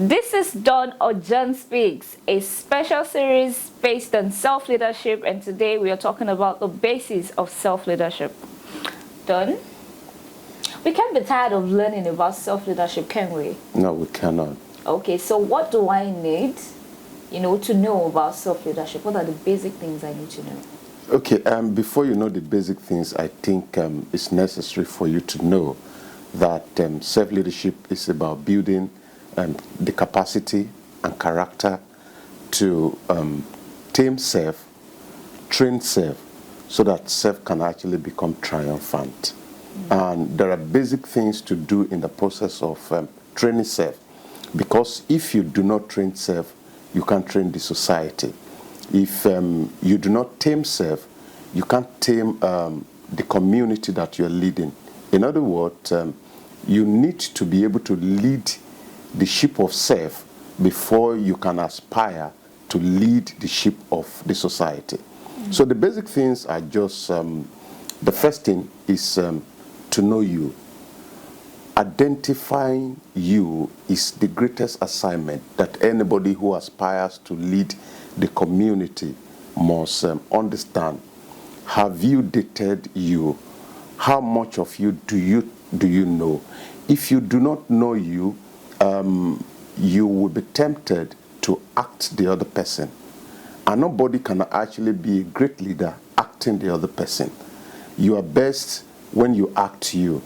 This is Don or John Speaks, a special series based on self-leadership, and today we are talking about the basis of self-leadership. Don, we can't be tired of learning about self-leadership, can we? No, we cannot. Okay, so what do I need, to know about self-leadership? What are the basic things I need to know? Okay, before you know the basic things, I think it's necessary for you to know that self-leadership is about building the capacity and character to tame self, train self, so that self can actually become triumphant. And there are basic things to do in the process of training self, because if you do not train self, you can't train the society. If you do not tame self, you can't tame the community that you're leading. In other words, you need to be able to lead the ship of self before you can aspire to lead the ship of the society. So the basic things are just, the first thing is to know you. Identifying you is the greatest assignment that anybody who aspires to lead the community must understand. Have you dated you? How much of you do you know? If you do not know you, you will be tempted to act the other person. And nobody can actually be a great leader acting the other person. You are best when you act you.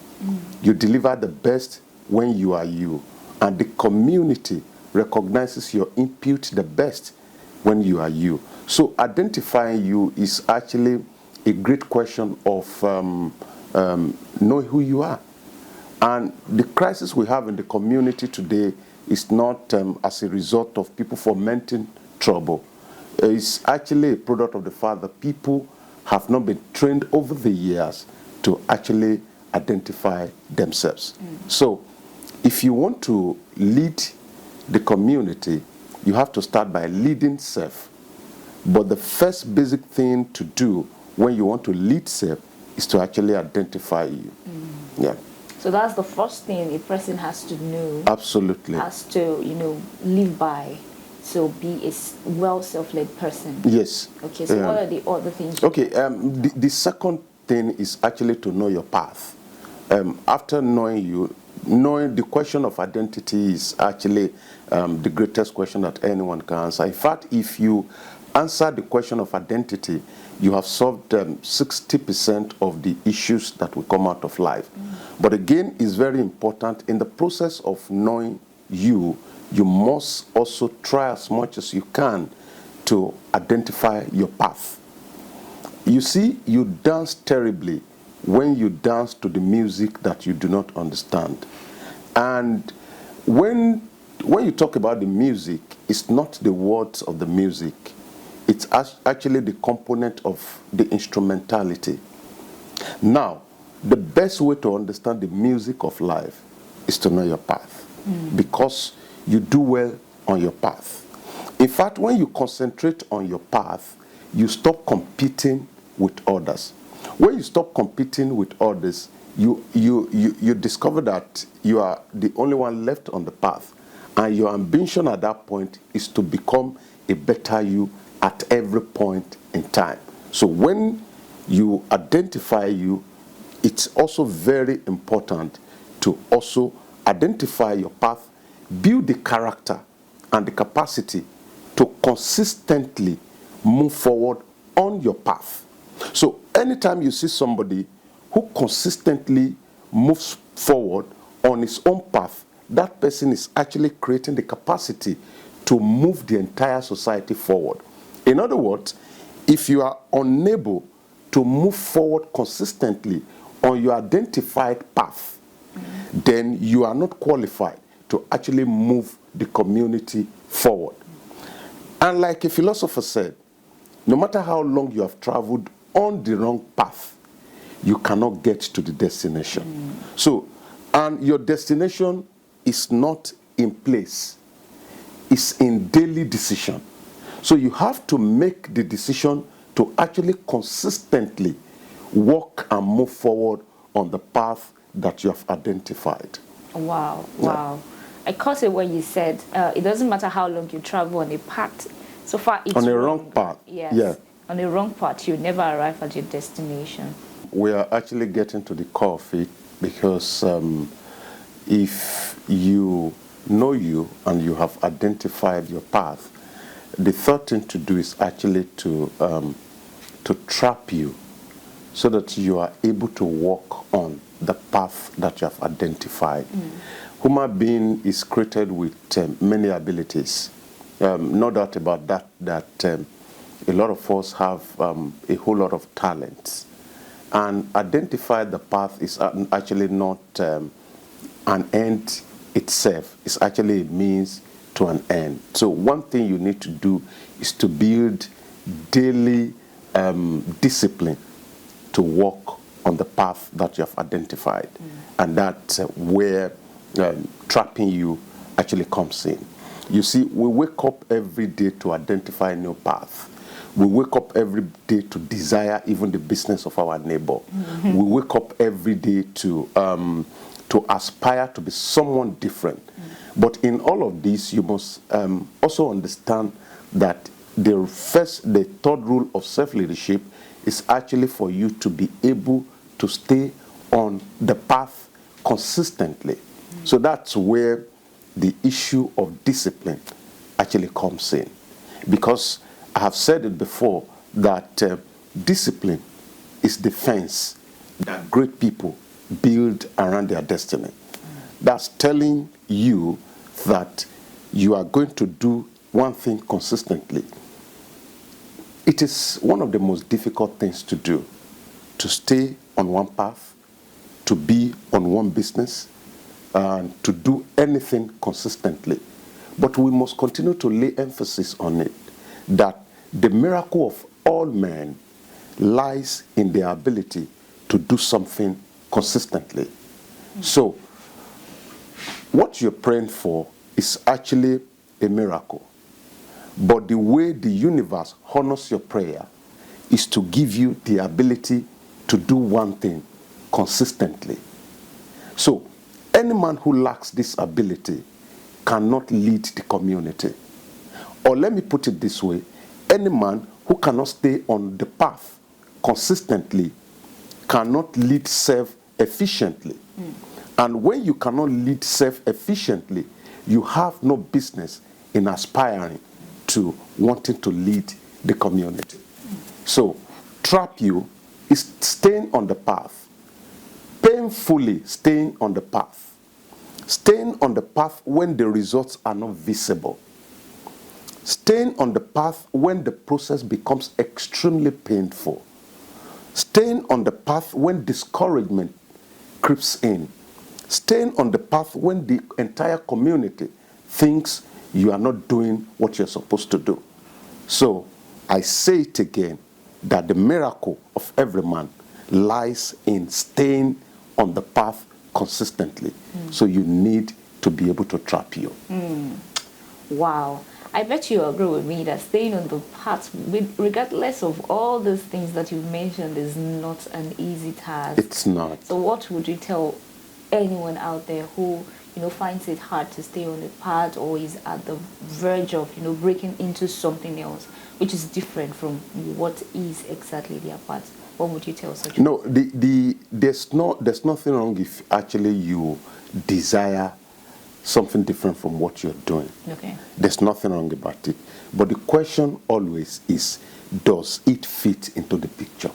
You deliver the best when you are you. And the community recognizes your input the best when you are you. So identifying you is actually a great question of knowing who you are. And the crisis we have in the community today is not as a result of people fomenting trouble. It's actually a product of the fact that people have not been trained over the years to actually identify themselves. So if you want to lead the community, you have to start by leading self. But the first basic thing to do when you want to lead self is to actually identify you. Yeah. So that's the first thing a person has to know. Absolutely. Has to, live by. So be a well self-led person. Yes. Okay, so what are the other things? Okay, the second thing is actually to know your path. After knowing you, knowing the question of identity is actually the greatest question that anyone can answer. In fact, if you answer the question of identity, you have solved 60% of the issues that will come out of life. But again, it's very important in the process of knowing you, you must also try as much as you can to identify your path. You see, you dance terribly when you dance to the music that you do not understand. And when you talk about the music, it's not the words of the music. It's actually the component of the instrumentality. Now, the best way to understand the music of life is to know your path, because you do well on your path. In fact, when you concentrate on your path, you stop competing with others. When you stop competing with others, you discover that you are the only one left on the path. And your ambition at that point is to become a better you at every point in time. So when you identify you, it's also very important to also identify your path, build the character and the capacity to consistently move forward on your path. So anytime you see somebody who consistently moves forward on his own path, that person is actually creating the capacity to move the entire society forward. In other words, if you are unable to move forward consistently on your identified path, then you are not qualified to actually move the community forward. And like a philosopher said, no matter how long you have traveled on the wrong path, you cannot get to the destination. So, and your destination is not in place, it's in daily decision. So you have to make the decision to actually consistently walk and move forward on the path that you have identified. Wow, wow. I caught it when you said it doesn't matter how long you travel on a path, so far it's On a wrong path. Yes. Yeah. On a wrong path, you never arrive at your destination. We are actually getting to the core of it because if you know you and you have identified your path, the third thing to do is actually to trap you so that you are able to walk on the path that you have identified. Human being is created with many abilities. No doubt about that a lot of us have a whole lot of talents. And identify the path is actually not an end itself. It's actually a means to an end. So one thing you need to do is to build daily discipline to walk on the path that you have identified. And that's where trapping you actually comes in. You see, we wake up every day to identify a new path. We wake up every day to desire even the business of our neighbor. We wake up every day to aspire to be someone different. But in all of this, you must also understand that the third rule of self-leadership is actually for you to be able to stay on the path consistently. So that's where the issue of discipline actually comes in. Because I have said it before that discipline is the fence that great people build around their destiny. That's telling you that you are going to do one thing consistently. It is one of the most difficult things to do, to stay on one path, to be on one business, and to do anything consistently. But we must continue to lay emphasis on it, that the miracle of all men lies in their ability to do something consistently. So, what you're praying for is actually a miracle. But the way the universe honors your prayer is to give you the ability to do one thing consistently. So, any man who lacks this ability cannot lead the community. Or let me put it this way, any man who cannot stay on the path consistently cannot lead self efficiently. And when you cannot lead self efficiently, you have no business in aspiring to wanting to lead the community. So, trap you is staying on the path, painfully staying on the path, staying on the path when the results are not visible, staying on the path when the process becomes extremely painful, staying on the path when discouragement creeps in, staying on the path when the entire community thinks you are not doing what you're supposed to do. So I say it again, that the miracle of every man lies in staying on the path consistently. So you need to be able to trap you. Wow. I bet you agree with me that staying on the path, regardless of all these things that you've mentioned, is not an easy task. It's not. So what would you tell anyone out there who, finds it hard to stay on the path or is at the verge of, breaking into something else, which is different from what is exactly their path? What would you tell such? No, there's nothing wrong if actually you desire something different from what you're doing. Okay. There's nothing wrong about it. But the question always is, does it fit into the picture?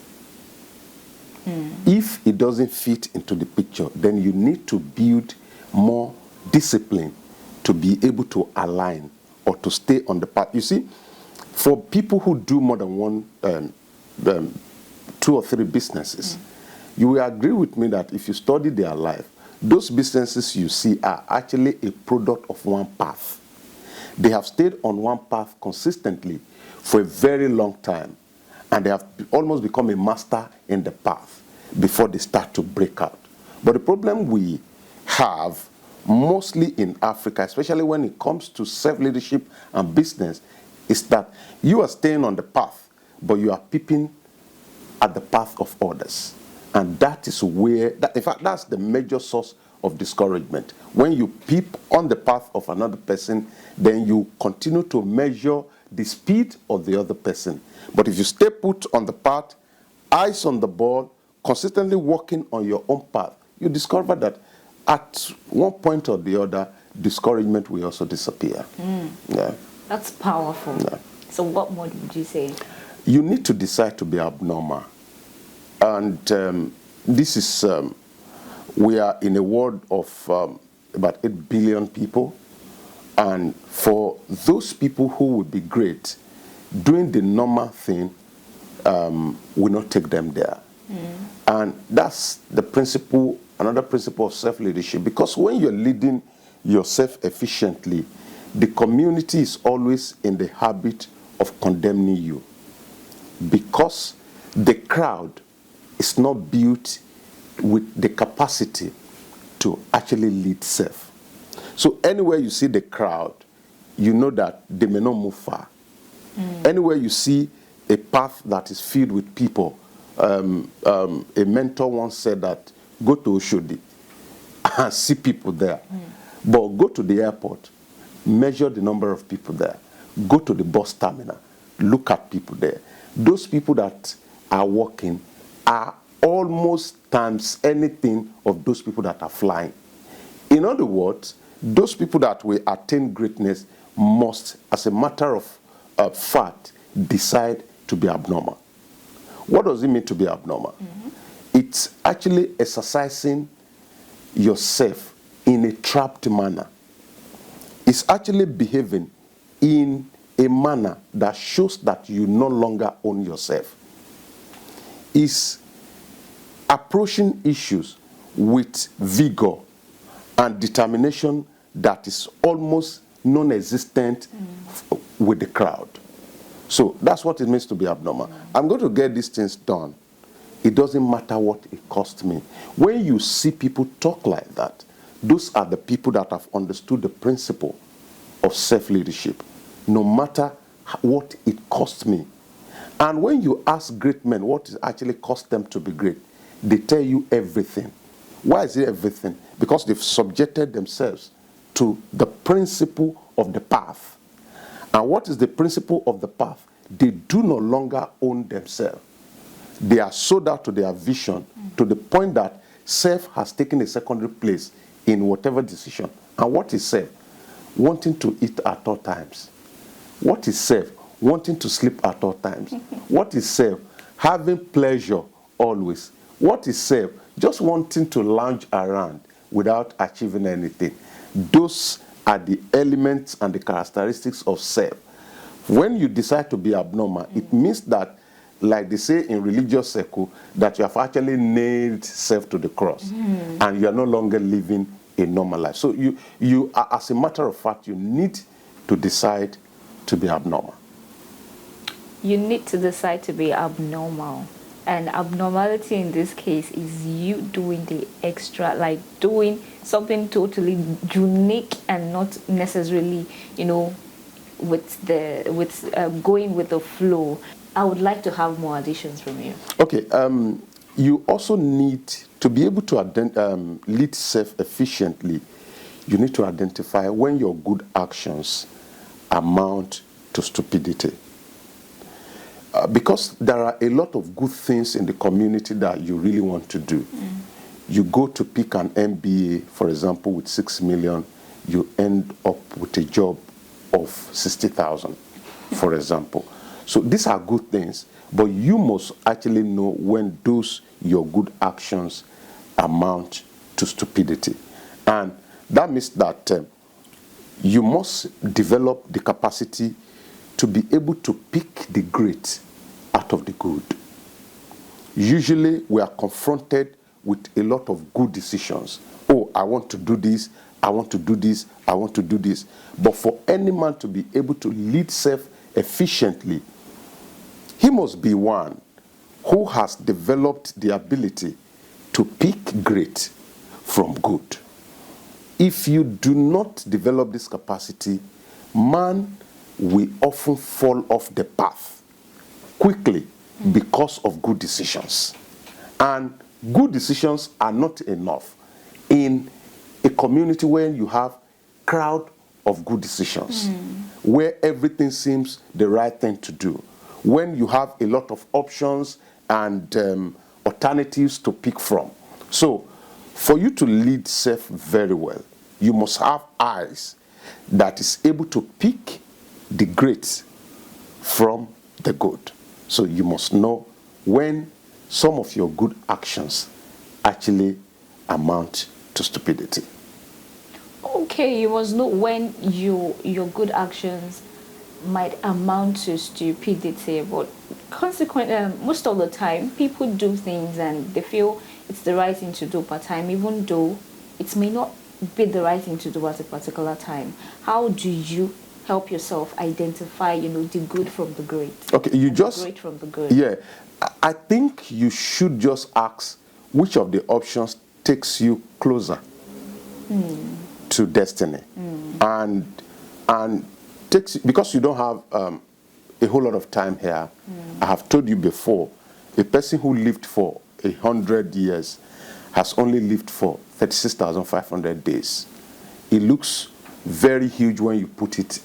If it doesn't fit into the picture, then you need to build more discipline to be able to align or to stay on the path. You see, for people who do more than one, 2 or 3 businesses, you will agree with me that if you study their life, those businesses you see are actually a product of one path. They have stayed on one path consistently for a very long time, and they have almost become a master in the path before they start to break out. But the problem we have, mostly in Africa, especially when it comes to self-leadership and business, is that you are staying on the path, but you are peeping at the path of others. And that is where, in fact, that's the major source of discouragement. When you peep on the path of another person, then you continue to measure the speed of the other person. But if you stay put on the path, eyes on the ball, consistently walking on your own path, you discover that at one point or the other, discouragement will also disappear. Yeah. That's powerful. Yeah. So what more did you say? You need to decide to be abnormal. And this is, we are in a world of about 8 billion people. And for those people who would be great, doing the normal thing will not take them there. And that's the principle, another principle of self-leadership. Because when you're leading yourself efficiently, the community is always in the habit of condemning you. Because the crowd is not built with the capacity to actually lead self. So anywhere you see the crowd, you know that they may not move far. Anywhere you see a path that is filled with people, a mentor once said that, go to Oshodi and see people there. But go to the airport, measure the number of people there. Go to the bus terminal, look at people there. Those people that are walking are almost times anything of those people that are flying. In other words, those people that will attain greatness must, as a matter of fact, decide to be abnormal. What does it mean to be abnormal? It's actually exercising yourself in a trapped manner. It's actually behaving in a manner that shows that you no longer own yourself. It's approaching issues with vigor and determination that is almost non-existent with the crowd. So that's what it means to be abnormal. I'm going to get these things done. It doesn't matter what it costs me. When you see people talk like that, those are the people that have understood the principle of self-leadership, no matter what it costs me. And when you ask great men what it actually cost them to be great, they tell you everything. Why is it everything? Because they've subjected themselves to the principle of the path. And what is the principle of the path? They do no longer own themselves. They are sold out to their vision to the point that self has taken a secondary place in whatever decision. And what is self? Wanting to eat at all times. What is self? Wanting to sleep at all times. What is self? Having pleasure always. What is self? Just wanting to lounge around without achieving anything. Those are the elements and the characteristics of self. When you decide to be abnormal, it means that, like they say in religious circle, that you have actually nailed self to the cross and you are no longer living a normal life. So you are, as a matter of fact, you need to decide to be abnormal. You need to decide to be abnormal. And abnormality in this case is you doing the extra, like doing something totally unique and not necessarily, with going with the flow. I would like to have more additions from you. Okay. You also need to be able to lead self efficiently. You need to identify when your good actions amount to stupidity. Because there are a lot of good things in the community that you really want to do. You go to pick an MBA, for example, with 6 million, you end up with a job of 60,000, for example. So these are good things, but you must actually know when those your good actions amount to stupidity. And that means that you must develop the capacity to be able to pick the great out of the good. Usually we are confronted with a lot of good decisions. Oh, I want to do this, I want to do this, I want to do this. But for any man to be able to lead self efficiently, he must be one who has developed the ability to pick great from good. If you do not develop this capacity, man will often fall off the path quickly because of good decisions. And good decisions are not enough in a community where you have crowd of good decisions, where everything seems the right thing to do, when you have a lot of options and alternatives to pick from. So for you to lead self very well, you must have eyes that is able to pick the great from the good. So you must know when some of your good actions actually amount to stupidity. Okay, you must know when your good actions might amount to stupidity, but consequently, most of the time, people do things and they feel it's the right thing to do per time, even though it may not be the right thing to do at a particular time. How do you help yourself identify, the good from the great? Okay, you just the great from the good. Yeah, I think you should just ask which of the options takes you closer to destiny, and takes, because you don't have a whole lot of time here. I have told you before, a person who lived for 100 years has only lived for 36,500 days. It looks very huge when you put it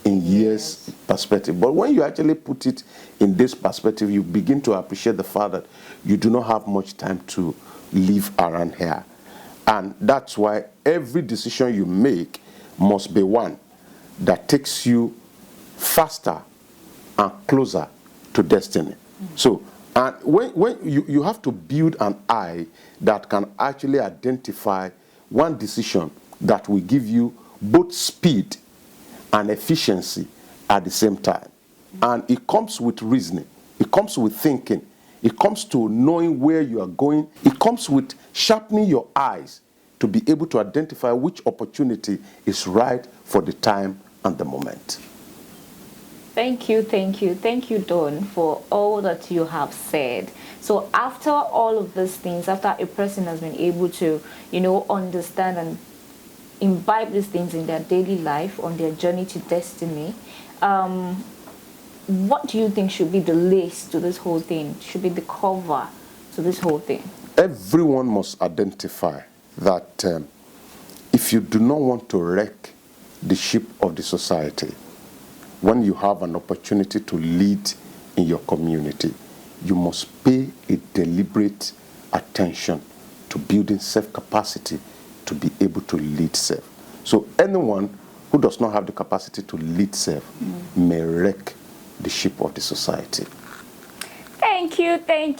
in years perspective, but when you actually put it in this perspective, you begin to appreciate the fact that you do not have much time to live around here. And that's why every decision you make must be one that takes you faster and closer to destiny. So, and when you have to build an eye that can actually identify one decision that will give you both speed and efficiency at the same time. And it comes with reasoning, it comes with thinking, it comes to knowing where you are going, it comes with sharpening your eyes to be able to identify which opportunity is right for the time and the moment. Thank you, Don, for all that you have said. So after all of these things, after a person has been able to, understand and imbibe these things in their daily life, on their journey to destiny, what do you think should be the lace to this whole thing, should be the cover to this whole thing? Everyone must identify that if you do not want to wreck the ship of the society, when you have an opportunity to lead in your community, you must pay a deliberate attention to building self-capacity to be able to lead self. So anyone who does not have the capacity to lead self may wreck the ship of the society. Thank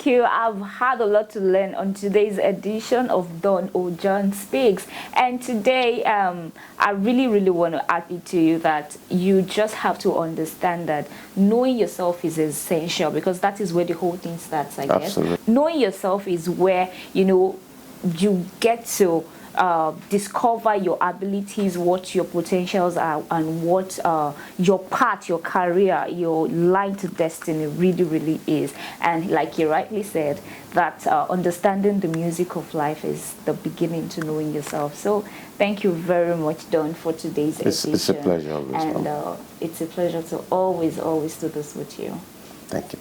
you. I've had a lot to learn on today's edition of Don Ojon Speaks. And today, I really want to argue to you that you just have to understand that knowing yourself is essential, because that is where the whole thing starts, I guess. Absolutely. Knowing yourself is where, you get to discover your abilities, what your potentials are, and what your path, your career, your line to destiny really is. And like you rightly said, that understanding the music of life is the beginning to knowing yourself. So thank you very much, Don, for today's edition. It's a pleasure always. And it's a pleasure to always do this with you. Thank you.